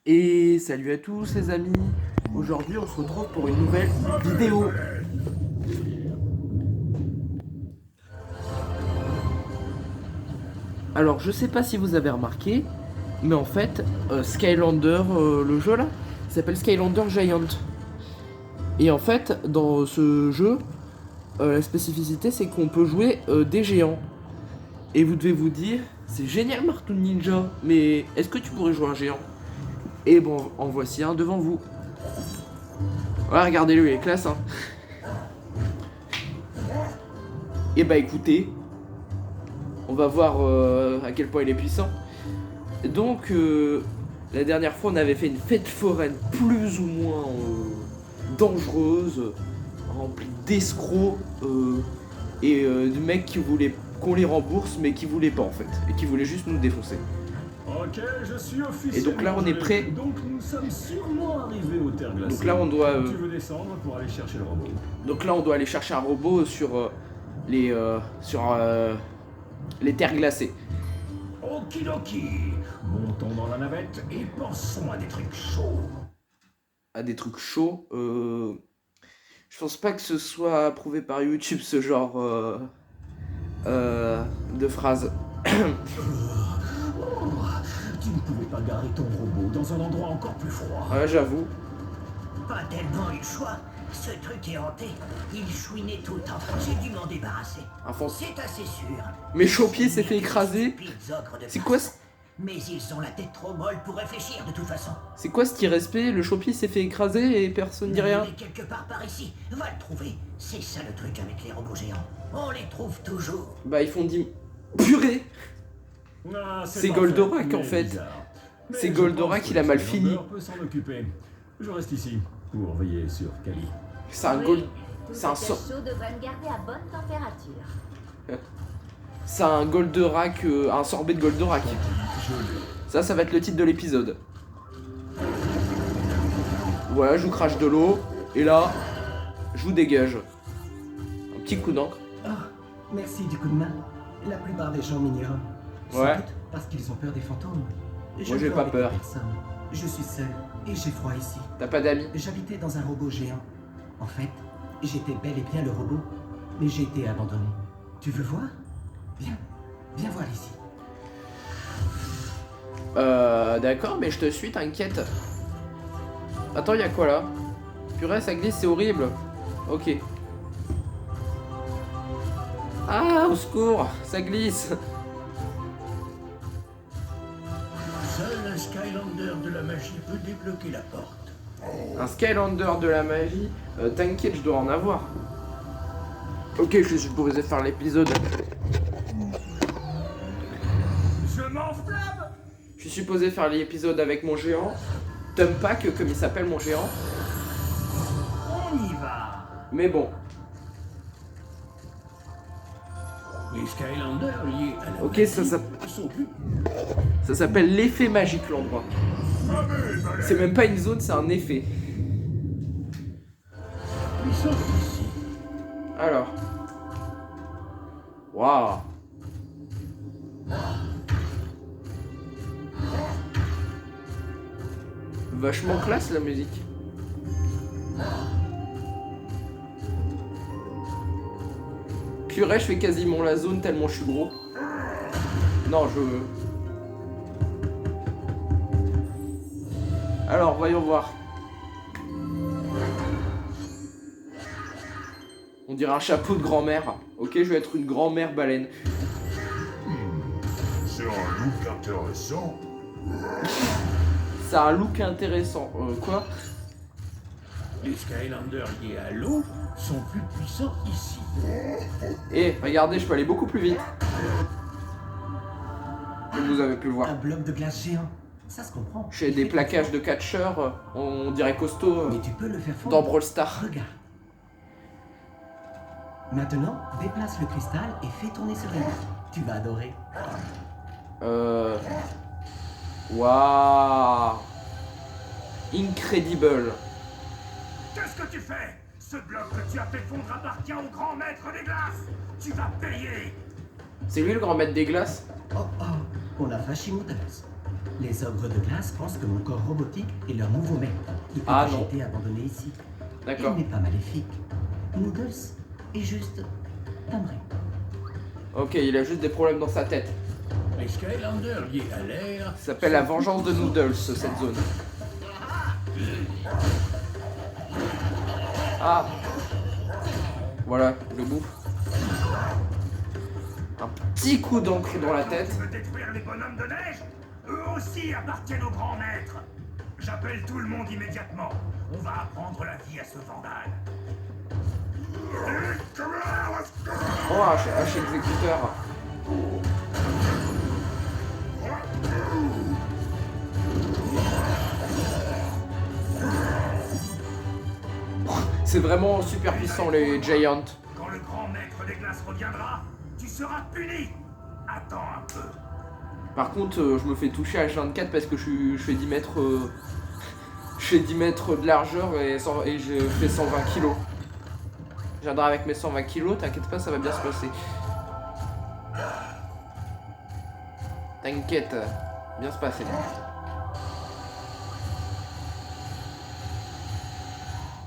Et salut à tous les amis. Aujourd'hui on se retrouve pour une nouvelle vidéo. Alors je sais pas si vous avez remarqué, mais en fait Skylander, le jeu là, il s'appelle Skylander Giant. Et en fait dans ce jeu, la spécificité c'est qu'on peut jouer des géants. Et vous devez vous dire, c'est génial Martoon Ninja, mais est-ce que tu pourrais jouer un géant? Et bon, en voici un devant vous. Ouais, regardez-le, il est classe, hein. Et bah écoutez, on va voir à quel point il est puissant. Donc, la dernière fois, on avait fait une fête foraine plus ou moins dangereuse, remplie d'escrocs et de mecs qui voulaient qu'on les rembourse, mais qui voulaient pas en fait, et qui voulaient juste nous défoncer. Ok, je suis officiellement Et donc là, on est prêt. Donc nous sommes sûrement arrivés aux terres glacées. Donc là, on doit. Tu veux descendre pour aller chercher le robot. Donc là, on doit aller chercher un robot sur les terres glacées. Okidoki. Montons dans la navette et pensons à des trucs chauds. À des trucs chauds. Je pense pas que ce soit approuvé par YouTube ce genre de phrase. Tu ne pouvais pas garer ton robot dans un endroit encore plus froid. Ouais, j'avoue. Pas tellement eu le choix. Ce truc est hanté. Il chouinait tout le temps. J'ai dû m'en débarrasser. C'est assez sûr. Mais Chopier s'est fait écraser. C'est quoi Mais ils ont la tête trop molle pour réfléchir de toute façon. C'est quoi ce irrespect? Le Chopier s'est fait écraser et personne ne dit rien. Il est quelque part par ici. Va le trouver. C'est ça le truc avec les robots géants. On les trouve toujours. Bah ils font 10... Purée. Ah, c'est Goldorak en fait. C'est Goldorak, il a mal fini. Peut s'en occuper. Je reste ici pour veiller sur Kali. C'est un Gold... Tout C'est un ce chaud devrait me garder à bonne température. C'est un Goldorak, un sorbet de Goldorak. Ça va être le titre de l'épisode. Voilà, je vous crache de l'eau. Et là, je vous dégage. Un petit coup d'encre. Ah, merci du coup de main. La plupart des gens m'ignorent. Ouais. Sans doute parce qu'ils ont peur des fantômes. Moi, j'ai vis pas avec peur. personne. Je suis seul et j'ai froid ici. T'as pas d'amis? J'habitais dans un robot géant. En fait, j'étais bel et bien le robot, mais j'ai été abandonné. Tu veux voir? Viens voir ici. D'accord, mais je te suis, t'inquiète. Attends, y'a quoi là? Purée, ça glisse, c'est horrible. Ok. Ah, au secours, ça glisse. Seul un Skylander de la magie peut débloquer la porte. Un Skylander de la magie. T'inquiète, je dois en avoir. Ok, je suis supposé faire l'épisode. Je m'enflamme. Je suis supposé faire l'épisode avec mon géant. Tumpac, comme il s'appelle mon géant. On y va. Mais bon. Les Skylanders liés à la Ok, magie ça sont plus s'appelle l'effet magique l'endroit. C'est même pas une zone, c'est un effet. puissants ici. Alors. Waouh. Vachement classe la musique. Purée, je fais quasiment la zone tellement je suis gros. Non, je... Alors, voyons voir. On dirait un chapeau de grand-mère. Ok, je vais être une grand-mère baleine. C'est un look intéressant. Ça a un look intéressant. Quoi? Les Skylanders liés à l'eau sont plus puissants ici. Eh, regardez, je peux aller beaucoup plus vite. Comme vous avez pu le voir. Un bloc de glace géant. Ça se comprend. J'ai des plaquages de catcheurs, on dirait costaud Mais tu peux le faire fondre. dans Brawl Stars. Regarde. Maintenant, déplace le cristal et fais tourner ce rayon. Tu vas adorer. Waouh. Incredible. Qu'est-ce que tu fais? Ce bloc que tu as fait fondre appartient au grand maître des glaces. Tu vas payer. C'est lui le grand maître des glaces? Oh oh, on a Hashimoto's. Les ogres de glace pensent que mon corps robotique est leur nouveau maître depuis Ah, que non. j'ai été abandonné ici. D'accord. Il n'est pas maléfique. Noodles est juste un vrai. Ok, il a juste des problèmes dans sa tête. Les Skylanders liés à l'air... Ça s'appelle la vengeance de Noodles, cette zone. Ah. Voilà, le bouffe. Un petit coup d'encre dans la tête. Tu veux détruire les bonhommes de neige? Eux aussi appartiennent au grand maître. J'appelle tout le monde immédiatement. On va apprendre la vie à ce vandale. Oh, H exécuteur. C'est vraiment super puissant les Giants. Quand le grand maître des glaces reviendra, tu seras puni. Attends un peu. Par contre, je me fais toucher à H24 parce que je fais 10 mètres... je fais 10 mètres de largeur et je fais 120 kilos. Je viendrai avec mes 120 kilos, t'inquiète pas, ça va bien se passer. T'inquiète, bien se passer.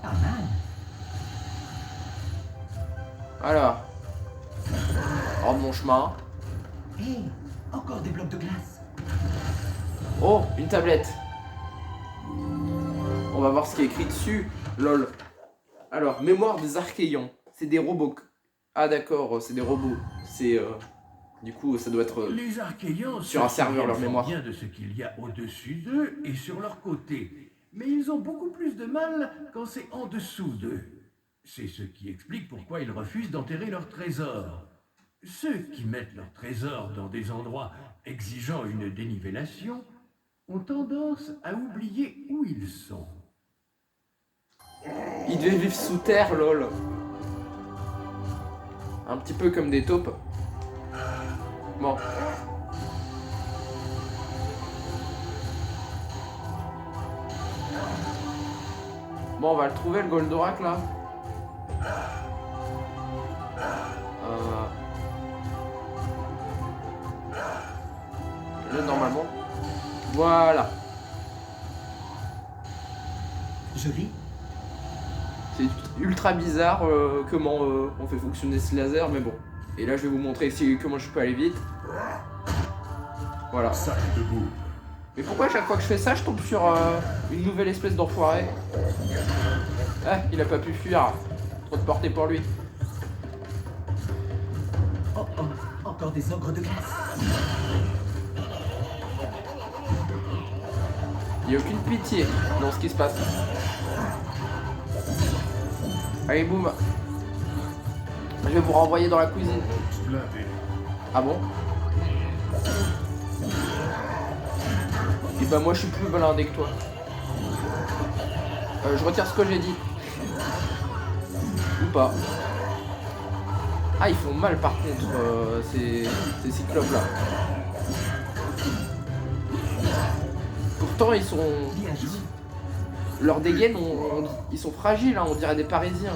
Pas mal. Alors. Hors de mon chemin. Hé, encore des blocs de glace. Oh, une tablette. On va voir ce qui est écrit dessus. Lol. Alors, mémoire des Archéons. C'est des robots. Ah d'accord, c'est des robots. C'est... Du coup, ça doit être... Les Archéons sur un serveur, leur mémoire. bien de ce qu'il y a au-dessus d'eux et sur leur côté. Mais ils ont beaucoup plus de mal quand c'est en dessous d'eux. C'est ce qui explique pourquoi ils refusent d'enterrer leurs trésors. Ceux qui mettent leurs trésors dans des endroits exigeant une dénivellation ont tendance à oublier où ils sont. Ils devaient vivre sous terre, lol. Un petit peu comme des taupes. Bon. Bon, on va le trouver, le Goldorak, là. Là, normalement. Voilà. Joli. C'est ultra bizarre comment on fait fonctionner ce laser, mais bon. Et là, je vais vous montrer comment je peux aller vite. Voilà. Sac debout. Mais pourquoi à chaque fois que je fais ça, je tombe sur une nouvelle espèce d'enfoiré? Ah, il a pas pu fuir. Trop de portée pour lui. Oh oh, encore des ogres de glace. Il n'y a aucune pitié dans ce qui se passe. Allez, boum. Je vais vous renvoyer dans la cuisine. Ah bon? Et bah moi je suis plus blindé que toi. Je retire ce que j'ai dit. Ou pas. Ah, ils font mal par contre, ces cyclopes là. Pourtant ils sont... Bien joué. Leurs dégaines, ils sont fragiles, hein, on dirait des Parisiens.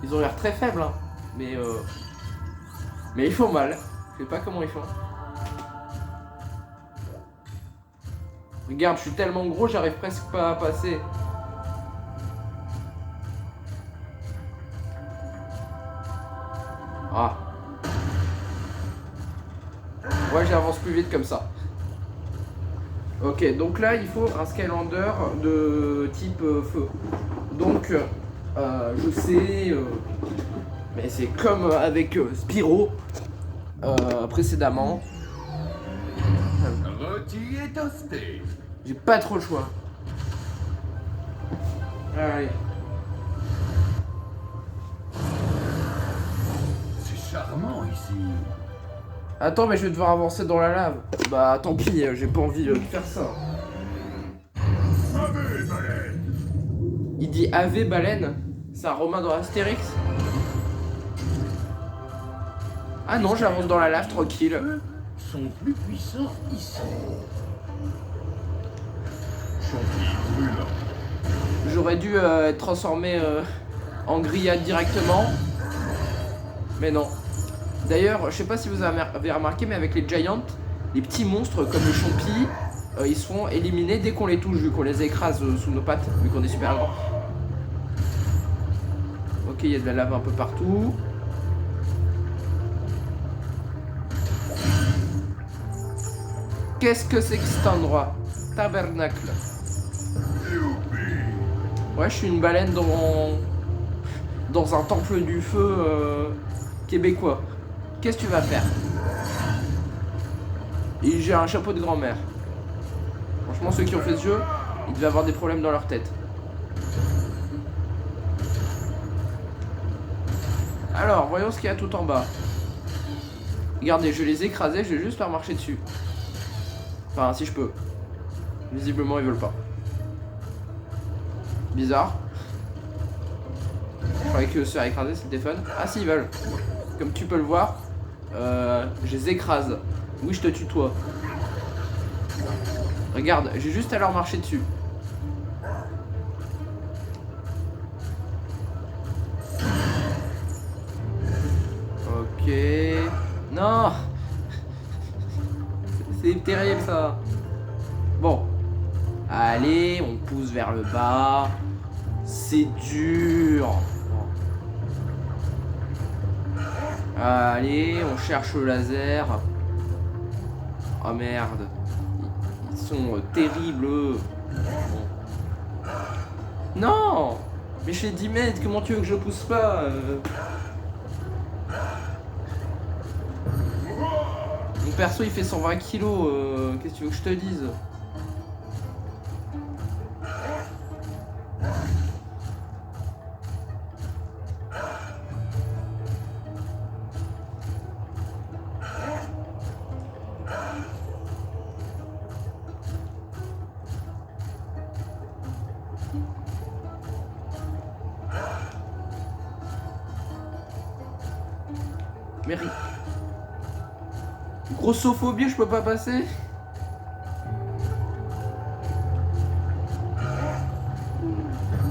Ils ont l'air très faibles, hein, mais ils font mal. Je sais pas comment ils font. Regarde, je suis tellement gros, j'arrive presque pas à passer. Ah. Ouais, j'avance plus vite comme ça. Ok, donc là, il faut un Skylander de type feu. Donc, je sais, mais c'est comme avec Spyro précédemment. Rôti et toasté. J'ai pas trop le choix. Allez. C'est charmant ici. Attends, mais je vais devoir avancer dans la lave. Bah tant pis, j'ai pas envie de faire ça. Ave, baleine. Il dit Ave baleine. C'est un romain dans Astérix. Ah non, j'avance dans la lave tranquille. Eux sont plus puissants ici. J'aurais dû être transformé en grillade directement. Mais non. D'ailleurs, je sais pas si vous avez remarqué, mais avec les Giants les petits monstres comme le champi, ils seront éliminés dès qu'on les touche, vu qu'on les écrase sous nos pattes, vu qu'on est super grand. Ok, il y a de la lave un peu partout. Qu'est-ce que c'est que cet endroit? Tabernacle. Ouais, je suis une baleine dans un temple du feu québécois. Qu'est-ce que tu vas faire? Et j'ai un chapeau de grand-mère. Franchement, ceux qui ont fait ce jeu, ils devaient avoir des problèmes dans leur tête. Alors, voyons ce qu'il y a tout en bas. Regardez, je vais les écraser, je vais juste leur marcher dessus. Enfin, si je peux. Visiblement, ils veulent pas. Bizarre. Je croyais que se faire écraser, c'était fun. Ah si, ils veulent. Comme tu peux le voir, je les écrase. Oui, je te tutoie. Regarde, j'ai juste à leur marcher dessus. Ok. Non. C'est terrible ça. Bon. Allez, on pousse vers le bas. C'est dur. Allez, on cherche le laser. Oh merde. Ils sont terribles. Non. Mais je fais 10 mètres, comment tu veux que je pousse pas Mon perso il fait 120 kilos, qu'est-ce que tu veux que je te dise? Mais grossophobie, je peux pas passer.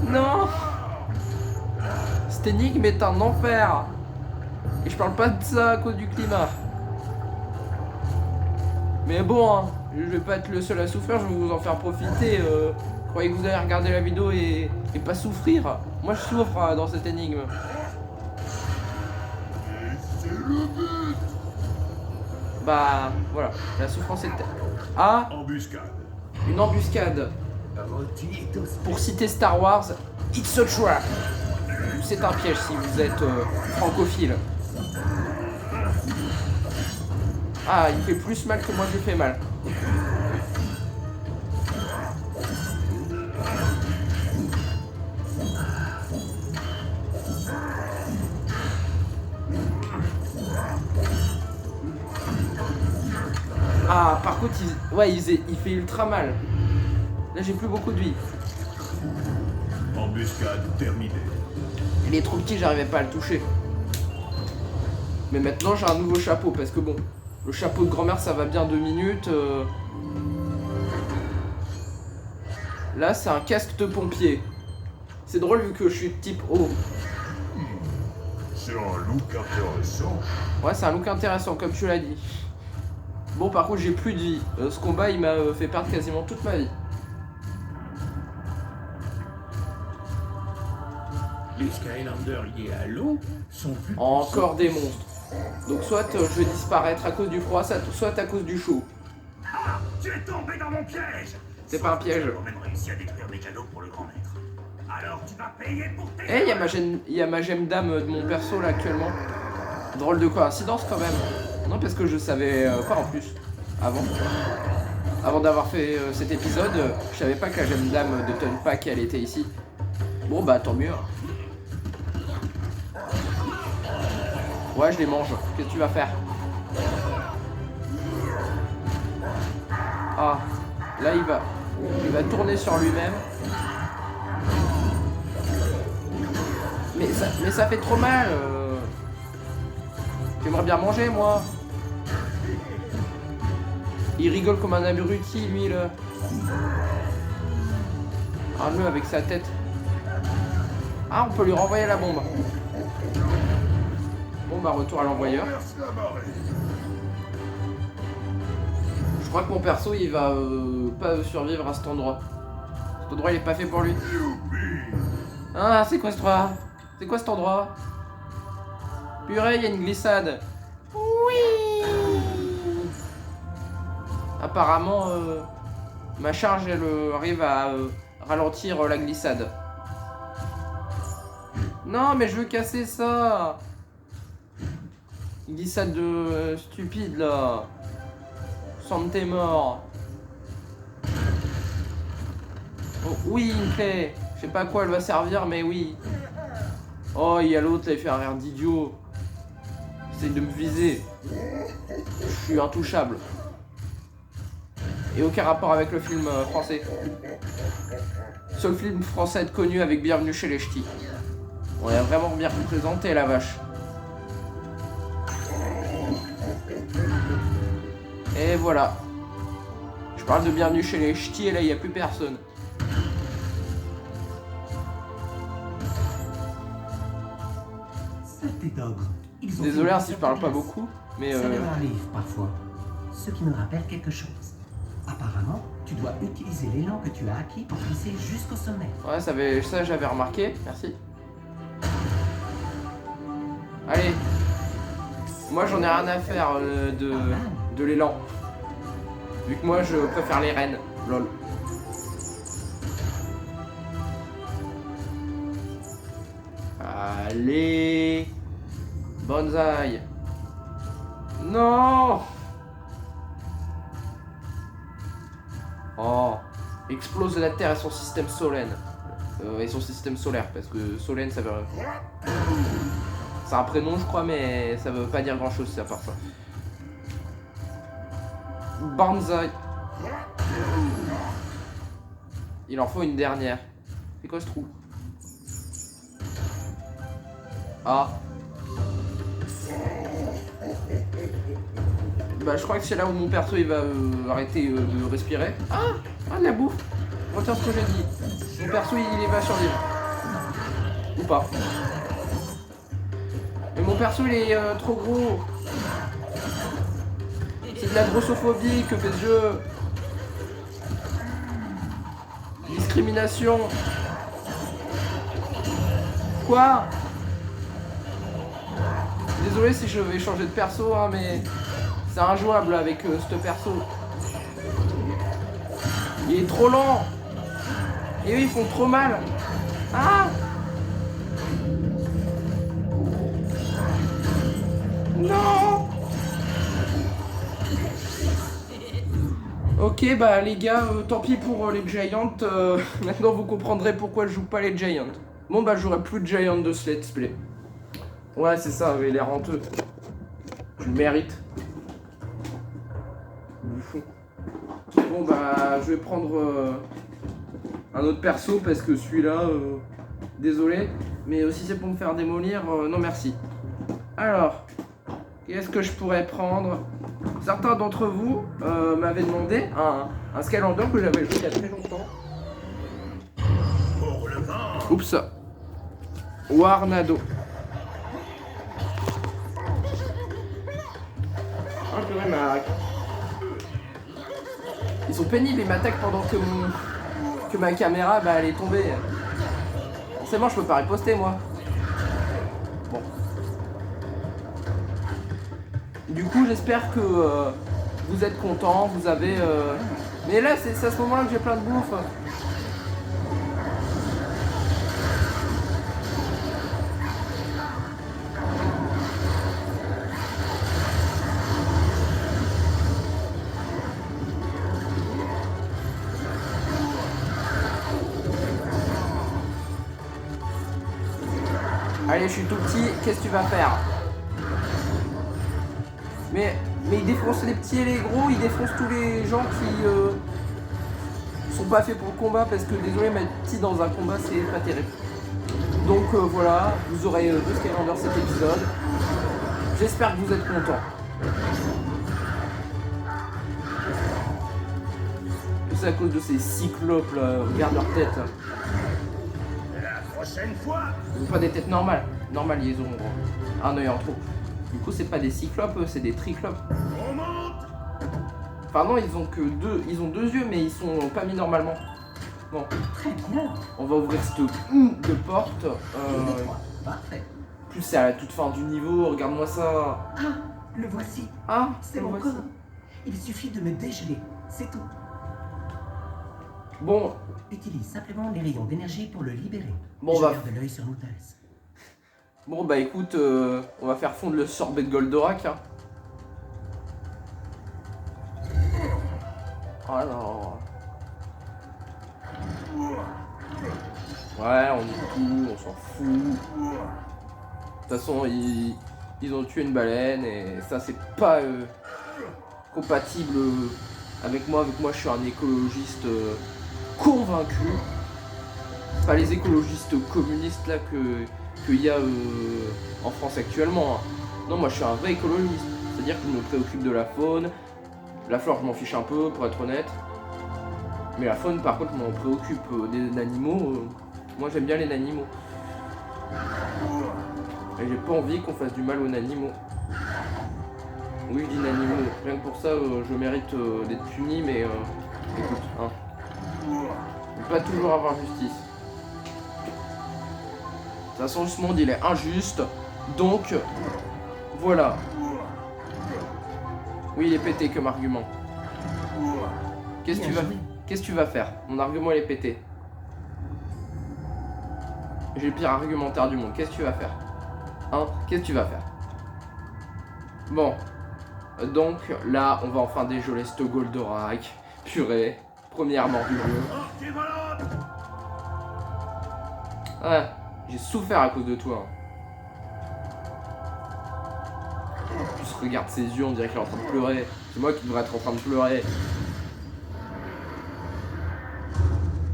Non. Cette énigme est un enfer. Et je parle pas de ça à cause du climat. Mais bon, hein, je vais pas être le seul à souffrir, je vais vous en faire profiter. Croyez que vous allez regarder la vidéo et pas souffrir. Moi je souffre dans cette énigme. Bah voilà, la souffrance est... Ah, Embuscade. une embuscade. Pour citer Star Wars, it's a trap. C'est un piège si vous êtes francophile. Ah, il fait plus mal que moi je fais mal. Ah, par contre, il fait ultra mal. Là, j'ai plus beaucoup de vie. Embuscade terminée. Il est trop petit, j'arrivais pas à le toucher. Mais maintenant, j'ai un nouveau chapeau parce que bon, le chapeau de grand-mère, ça va bien 2 minutes. Là, c'est un casque de pompier. C'est drôle vu que je suis de type haut. C'est un look intéressant. Ouais, c'est un look intéressant, comme tu l'as dit. Bon, par contre, j'ai plus de vie. Ce combat, il m'a fait perdre quasiment toute ma vie. Les Skylanders liés à l'eau sont plus Encore des monstres. Donc soit je vais disparaître à cause du froid, soit à cause du chaud. Ah, tu es tombé dans mon piège. C'est pas un piège. Tu as quand même réussi à détruire mes cadeaux pour le grand maître. Alors tu vas payer pour tes... Eh, il y a ma gemme d'âme de mon perso là actuellement. Drôle de coïncidence quand même. Non, parce que je savais pas en plus. Avant d'avoir fait cet épisode, je savais pas que la gemme d'âme de Tonpak elle était ici. Bon bah tant mieux. Ouais, je les mange. Qu'est-ce que tu vas faire? Ah, là il va tourner sur lui-même. Mais ça fait trop mal. J'aimerais bien manger moi. Il rigole comme un abruti lui là. Un nœud avec sa tête. Ah, on peut lui renvoyer la bombe. Bon bah retour à l'envoyeur. Je crois que mon perso il va pas survivre à cet endroit. Cet endroit il est pas fait pour lui. Ah, c'est quoi cet endroit? C'est quoi cet endroit? Purée, il y a une glissade. Oui. Apparemment, ma charge elle arrive à ralentir la glissade. Non, mais je veux casser ça. Glissade de stupide là. Sente tes morts. Oh, oui, une clé. Je sais pas à quoi elle va servir, mais oui. Oh, il y a l'autre, là, il fait un rire d'idiot. Essaye de me viser. Je suis intouchable. Et aucun rapport avec le film français. Seul film français connu avec Bienvenue chez les Ch'tis. On est vraiment bien représenté, la vache. Et voilà. Je parle de Bienvenue chez les Ch'tis et là il n'y a plus personne. Saleté d'ogre. Ils ont Désolé fait si je parle pas beaucoup, mais Ça leur arrive parfois. Ce qui me rappelle quelque chose. Apparemment, tu dois utiliser l'élan que tu as acquis pour glisser jusqu'au sommet. ouais, ça j'avais remarqué, merci. Allez. Moi j'en ai rien à faire de l'élan. Vu que moi je préfère les rennes. Lol. Allez. Bonsaï. Non. Oh. Explose la Terre et son système solaire. Et son système solaire, parce que Solène ça veut... C'est un prénom je crois, mais ça veut pas dire grand chose à part ça. Banzai. Il en faut une dernière. C'est quoi ce trou? Ah. Bah je crois que c'est là où mon perso il va arrêter de respirer. Ah de la bouffe. Retiens ce que j'ai dit. Mon perso il va survivre. Ou pas. Mais mon perso il est trop gros. C'est de la grossophobie que fait ce jeu. Discrimination. Quoi? Désolé si je vais changer de perso, hein, mais c'est injouable avec ce perso. Il est trop lent. Et eux ils font trop mal. Ah! Non! Ok, bah les gars, tant pis pour les Giants. Maintenant vous comprendrez pourquoi je joue pas les Giants. Bon bah j'aurai plus de Giants de ce let's play. Ouais c'est ça, il est renteux. Tu le mérites. Bon bah je vais prendre un autre perso parce que celui-là, désolé. Mais aussi c'est pour me faire démolir, non merci. Alors, qu'est-ce que je pourrais prendre? Certains d'entre vous m'avaient demandé un Skylander que j'avais joué il y a très longtemps. Oups. Warnado. Ah, purée, ils sont pénibles, ils m'attaquent pendant que ma caméra bah, elle est tombée. Forcément, je peux pas riposter moi. Bon. Du coup, j'espère que vous êtes contents, vous avez... Mais là, c'est à ce moment-là que j'ai plein de bouffe. Allez, je suis tout petit, qu'est-ce que tu vas faire? Mais il défonce les petits et les gros, il défonce tous les gens qui sont pas faits pour le combat parce que désolé, mettre petit dans un combat c'est pas terrible. Donc voilà, vous aurez 2 Skylanders cet épisode. J'espère que vous êtes contents. C'est à cause de ces cyclopes là, regarde leur tête. Prochaine fois. Ils ont pas des têtes normales. Normales, ils ont un œil en trop. Du coup, c'est pas des cyclopes, c'est des triclopes. On monte. Enfin non, ils ont que deux. Ils ont 2 yeux, mais ils sont pas mis normalement. Bon. Très bien. On va ouvrir cette de porte. Parfait. Plus c'est à la toute fin du niveau, regarde-moi ça. Ah, le voici. Ah, C'est le mon voici. corps. Il suffit de me dégeler, c'est tout. Bon, Utilise simplement les rayons d'énergie pour le libérer. Bon, Je on va- garde l'œil sur Noodles. bon bah écoute, on va faire fondre le sorbet de Goldorak. Hein. Oh non. Ouais, on dit tout, on s'en fout. De toute façon, ils ont tué une baleine et ça c'est pas compatible avec moi. Avec moi, je suis un écologiste convaincu. Pas les écologistes communistes là qu'il y a en France actuellement. Hein. Non, moi je suis un vrai écologiste. C'est-à-dire que je me préoccupe de la faune. La flore, je m'en fiche un peu, pour être honnête. Mais la faune, par contre, je m'en préoccupe des animaux. Moi, j'aime bien les animaux. Et j'ai pas envie qu'on fasse du mal aux animaux. Oui, je dis animaux. Rien que pour ça, je mérite d'être puni, mais écoute, hein. On peut pas toujours avoir justice. De toute façon, ce monde, il est injuste. Donc, voilà. Oui, il est pété comme argument. Qu'est-ce que tu vas faire? Mon argument, il est pété. J'ai le pire argumentaire du monde. Qu'est-ce que tu vas faire? Hein? Qu'est-ce que tu vas faire? Bon. Donc, là, on va enfin dégeler ce Goldorak. Purée. Première mort du jeu. Ouais. J'ai souffert à cause de toi. Juste regarde ses yeux, on dirait qu'il est en train de pleurer. C'est moi qui devrais être en train de pleurer.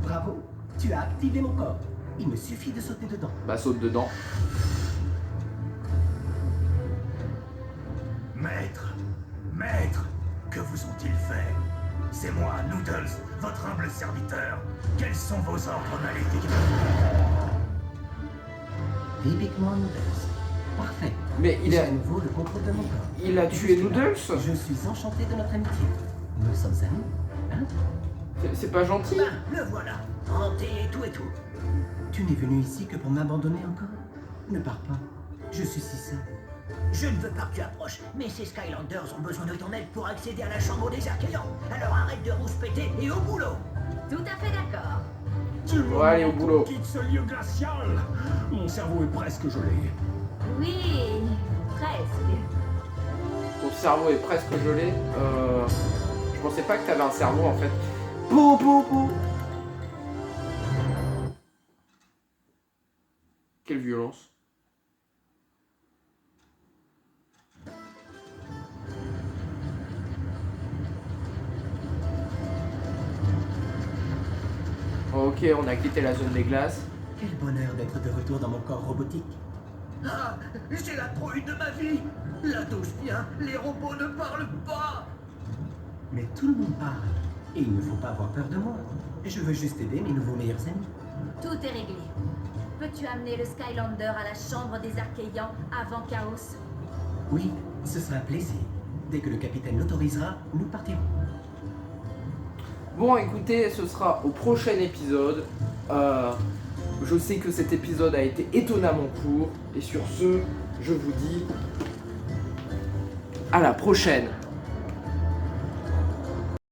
Bravo, tu as activé mon corps. Il me suffit de sauter dedans. Bah saute dedans. Maître, que vous ont-ils fait? C'est moi, Noodles, votre humble serviteur. Quels sont vos ordres maléfiques? Typiquement Noodles. Parfait. Mais il J'ai a, à nouveau le contrôle de mon corps. il a tué Noodles. Je suis enchanté de notre amitié. Nous sommes amis, hein? C'est pas gentil. Ben, le voilà. Hanté et tout et tout. Tu n'es venu ici que pour m'abandonner encore? Ne pars pas. Je suis si seul. Je ne veux pas que tu approches, mais ces Skylanders ont besoin de ton aide pour accéder à la chambre des Archéans. Alors arrête de rouspéter et au boulot. Tout à fait d'accord. On va aller au boulot. Quitte ce lieu glacial. Mon cerveau est presque gelé. Oui, presque. Ton cerveau est presque gelé. Je pensais pas que t'avais un cerveau en fait. Pou pou pou. Quelle violence. Ok, on a quitté la zone des glaces. Quel bonheur d'être de retour dans mon corps robotique. Ah, j'ai la trouille de ma vie. La douche vient, les robots ne parlent pas. Mais tout le monde parle. Et il ne faut pas avoir peur de moi. Je veux juste aider mes nouveaux meilleurs amis. Tout est réglé. Peux-tu amener le Skylander à la chambre des Archéans avant Chaos? Oui, ce sera un plaisir. Dès que le capitaine l'autorisera, nous partirons. Bon, écoutez, ce sera au prochain épisode. Je sais que cet épisode a été étonnamment court. Et sur ce, je vous dis à la prochaine.